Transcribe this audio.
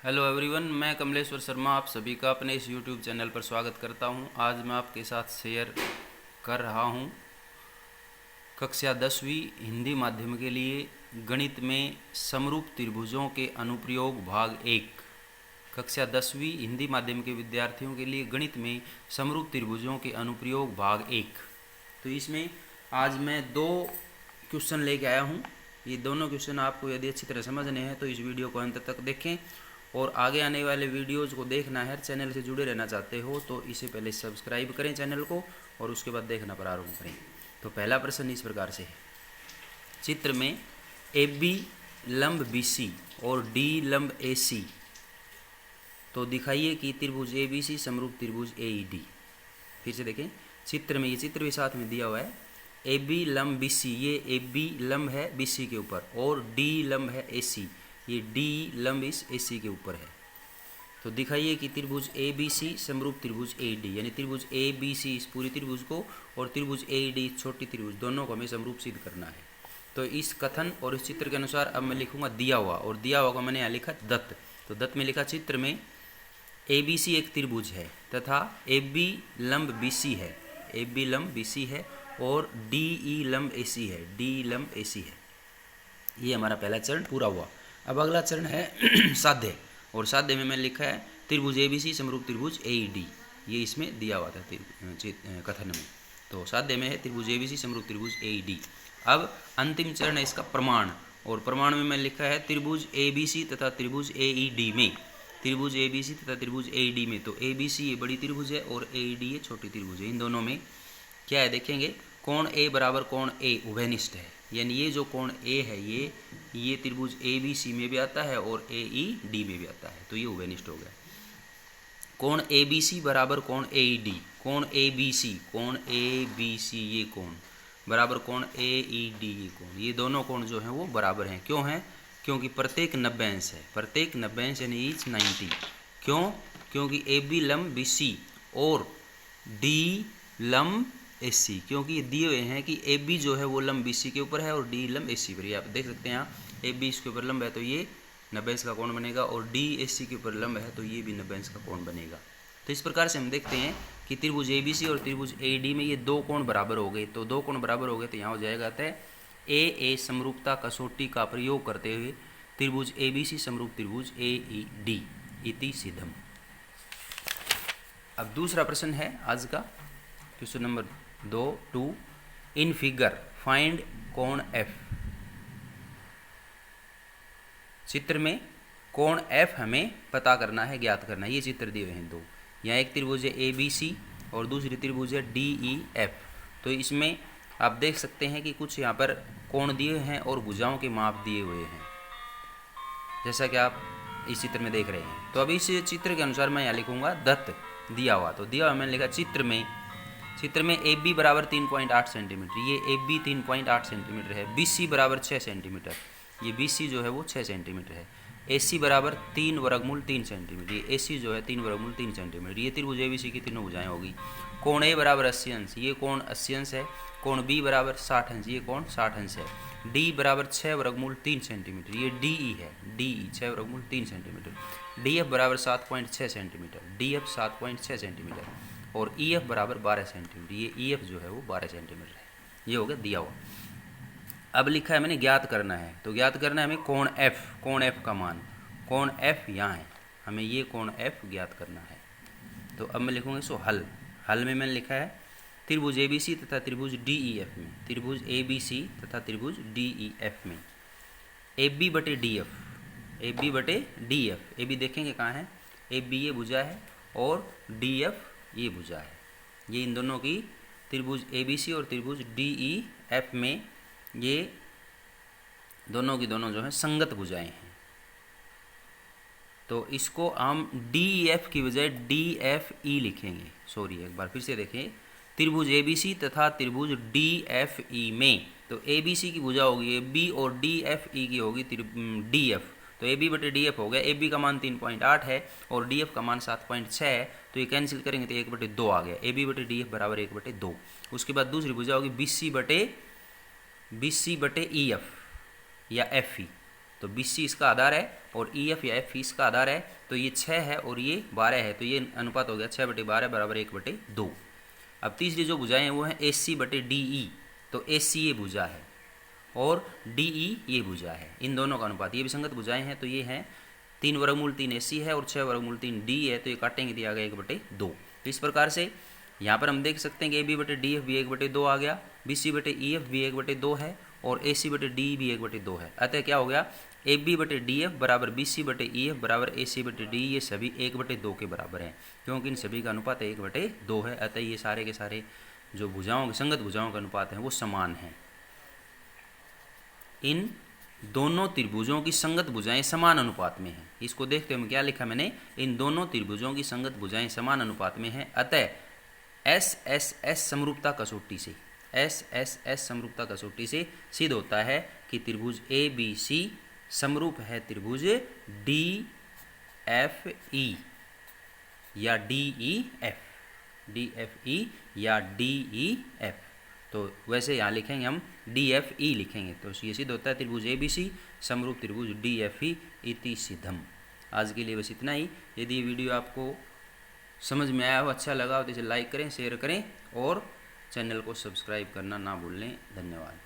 Hello everyone, मैं कमलेश्वर शर्मा आप सभी का अपने इस यूट्यूब चैनल पर स्वागत करता हूं। आज मैं आपके साथ शेयर कर रहा हूं कक्षा 10वीं हिंदी माध्यम के लिए गणित में समरूप त्रिभुजों के अनुप्रयोग भाग 1। कक्षा 10वीं हिंदी माध्यम के विद्यार्थियों के लिए गणित में समरूप त्रिभुजों के अनुप्रयोग भाग 1। तो इसमें आज मैं दो क्वेश्चन लेके आया हूं। ये दोनों क्वेश्चन आपको यदि अच्छी तरह समझने हैं तो इस वीडियो को अंत तक देखें, और आगे आने वाले वीडियोज़ को देखना है, चैनल से जुड़े रहना चाहते हो तो इसे पहले सब्सक्राइब करें चैनल को और उसके बाद देखना प्रारंभ करें। तो पहला प्रश्न इस प्रकार से है। चित्र में ए बी लंब बी सी और डी लंब ए सी, तो दिखाइए कि त्रिभुज ए बी सी समरूप त्रिभुज ए ई डी। फिर से देखें, चित्र में, ये चित्र भी साथ में दिया हुआ है। ए बी लंब बी सी, ये ए बी लंब है बी सी के ऊपर, और डी लंब है ए सी, ये डी लंब इस ए सी के ऊपर है। तो दिखाइए कि त्रिभुज ए बी सी समरूप त्रिभुज ए डी, यानी त्रिभुज ए बी सी इस पूरी त्रिभुज को और त्रिभुज ए डी छोटी त्रिभुज दोनों को हमें समरूप सिद्ध करना है। तो इस कथन और इस चित्र के अनुसार अब मैं लिखूंगा दिया हुआ, और दिया हुआ को मैंने यहाँ लिखा दत्त। तो दत्त में लिखा चित्र में ए बी सी एक त्रिभुज है तथा ए बी लंब बी सी है, ए बी लंब बी सी है, और डी ई लंब ए सी है, डी लंब ए सी है। ये हमारा पहला चरण पूरा हुआ। अब अगला चरण है साध्य, और साध्य में मैंने लिखा है त्रिभुज ए बी सी समरूप त्रिभुज ए ई डी। ये इसमें दिया हुआ था कथन में। तो साध्य में है त्रिभुज ए बी सी समरूप त्रिभुज ए ई डी। अब अंतिम चरण है इसका प्रमाण, और प्रमाण में मैंने लिखा है त्रिभुज ए बी सी तथा त्रिभुज ए ई डी में, त्रिभुज ए बी सी तथा त्रिभुज ए ई डी में। तो ए बी सी ये बड़ी त्रिभुज है और ए ई डी ये छोटी त्रिभुज है। इन दोनों में क्या है देखेंगे, कोण ए बराबर कोण ए उभयनिष्ठ है, यानी ये जो कोण ए है ये त्रिभुज ए बी सी में भी आता है और ए ई डी में भी आता है, तो ये उभयनिष्ठ हो गया। कोण ए बी सी बराबर कोण ए ई डी, कोण ए बी सी, कोण ए बी सी ये कोण बराबर कोण ए ई डी ये कोण, ये दोनों कोण जो हैं वो बराबर हैं। क्यों हैं? क्योंकि प्रत्येक 90 अंश है, प्रत्येक 90 अंश यानी ईच 90। क्यों? क्योंकि ए बी लंब बी सी और डी लंब ए सी, क्योंकि ये दिए हुए हैं कि ए बी जो है वो लंब बी सी के ऊपर है और डी लंब ए सी पर। ये आप देख सकते हैं यहाँ ए बी इसके ऊपर लंब है तो ये 90 अंश का कोण बनेगा, और डी ए सी के ऊपर लंब है तो ये भी 90 अंश का कोण बनेगा। तो इस प्रकार से हम देखते हैं कि त्रिभुज ए बी सी और त्रिभुज ए डी में ये दो कोण बराबर हो गए। तो दो कोण बराबर हो गए तो यहाँ हो जाएगा तय ए समरूपता कसौटी का प्रयोग करते हुए त्रिभुज ए बी सी समरूप त्रिभुज ए ई डी इति सिद्धम। अब दूसरा प्रश्न है आज का, question number 2। In figure find कोण एफ। चित्र में कोण एफ हमें पता करना है, ज्ञात करना है। ये चित्र दिए हुए हैं दो, यहाँ एक त्रिभुज है ए बी सी और दूसरी त्रिभुज है डी ई एफ। तो इसमें आप देख सकते हैं कि कुछ यहाँ पर कोण दिए हैं और भुजाओं के माप दिए हुए हैं, जैसा कि आप इस चित्र में देख रहे हैं। तो अब इस चित्र के अनुसार मैं यहाँ लिखूंगा दत्त दिया हुआ। तो दिया हुआ मैंने लिखा चित्र में ए बी बराबर 3.8 सेंटीमीटर, ये ए बी 3.8 सेंटीमीटर है। बी सी बराबर 6 सेंटीमीटर, ये बी सी जो है वो 6 सेंटीमीटर है। ए सी बराबर 3 वर्गमूल 3 सेंटीमीटर, ये ए सी जो है 3 वर्गमूल 3 सेंटीमीटर। ये त्रिभुज ए बी सी की तीनों भुजाएं होगी। कोण ए बराबर 80 अंश, ये कोण 80 अंश है। कोण बी बराबर 60 अंश, ये कोण 60 अंश है। डी बराबर 6 वर्गमूल 3 सेंटीमीटर, ये डी ई है, डी ई 6 वर्गमूल 3 सेंटीमीटर। डी एफ बराबर 7.6 सेंटीमीटर, डी एफ 7.6 सेंटीमीटर, और ई एफ बराबर 12 सेंटीमीटर, ये ई एफ जो है वो 12 सेंटीमीटर है। ये हो गया दिया हुआ। अब लिखा है मैंने ज्ञात करना है, तो ज्ञात करना है हमें कोण एफ का मान। कोण एफ यहाँ है, हमें ये कोण एफ ज्ञात करना है। तो अब मैं लिखूँगा इसको हल में मैंने लिखा है त्रिभुज ए बी सी तथा त्रिभुज डी ई एफ में, त्रिभुज ए बी सी तथा त्रिभुज डी ई एफ में ए बी बटे डी एफ, ए बी बटे डी एफ। ए बी देखेंगे कहाँ है, ए बी ये भुजा है और डी एफ ये भुजा है। ये इन दोनों की त्रिभुज ए बी सी और त्रिभुज डी ई एफ में ये दोनों की दोनों जो है संगत भुजाएं हैं। तो इसको हम डी एफ की बजाय डी एफ ई लिखेंगे। सॉरी, एक बार फिर से देखें, त्रिभुज ए बी सी तथा त्रिभुज डी एफ ई में, तो ए बी सी की भुजा होगी ए बी और डी एफ ई की होगी डी एफ। तो ए बी बटे डी एफ हो गया। ए बी का मान 3.8 है और डी एफ का मान 7.6 है, तो ये कैंसिल करेंगे तो 1/2 आ गया। ए बी बटे डी एफ बराबर 1/2। उसके बाद दूसरी भुजा होगी बी सी बटे ई एफ या एफ ई। तो BC इसका आधार है और EF या F इसका आधार है। तो ये 6 है और ये 12 है, तो ये अनुपात हो गया 6/12 बराबर 1/2। अब तीसरी जो भुजाएं हैं वो है AC/DE। तो AC ये भुजा है और DE ये भुजा है, इन दोनों का अनुपात, ये भी संगत भुजाएं हैं। तो ये हैं 3 वर्गमूल 3 AC है और 6 वर्गमूल 3 DE है, तो ये काटेंगे दिया गया 1/2। तो इस प्रकार से यहाँ पर हम देख सकते हैं कि AB/DF भी 1/2 आ गया, BC/EF भी 1/2 है और AC/DE भी 1/2 है। अतः क्या हो गया, AB/DF बराबर BC/EF बराबर AC/DE, ये सभी 1/2 के बराबर हैं, क्योंकि इन सभी का अनुपात 1/2 है। अतः ये सारे के सारे जो भुजाओं, संगत भुजाओं का अनुपात है वो समान है। इन दोनों त्रिभुजों की संगत भुजाएं समान अनुपात में हैं। इसको देखते हुए क्या लिखा मैंने, इन दोनों त्रिभुजों की संगत भुजाएं समान अनुपात में हैं। अतः SSS समरूपता कसौटी से, SSS समरूपता कसौटी से सिद्ध होता है कि त्रिभुज ABC समरूप है त्रिभुज DFE या DEF या DEF। तो वैसे यहाँ लिखेंगे हम DFE लिखेंगे, तो ये सिद्ध होता है त्रिभुज ABC समरूप त्रिभुज DFE इति सिद्धम। आज के लिए बस इतना ही। यदि ये वीडियो आपको समझ में आया हो, अच्छा लगा हो, तो इसे लाइक करें, शेयर करें और चैनल को सब्सक्राइब करना ना भूलें। धन्यवाद।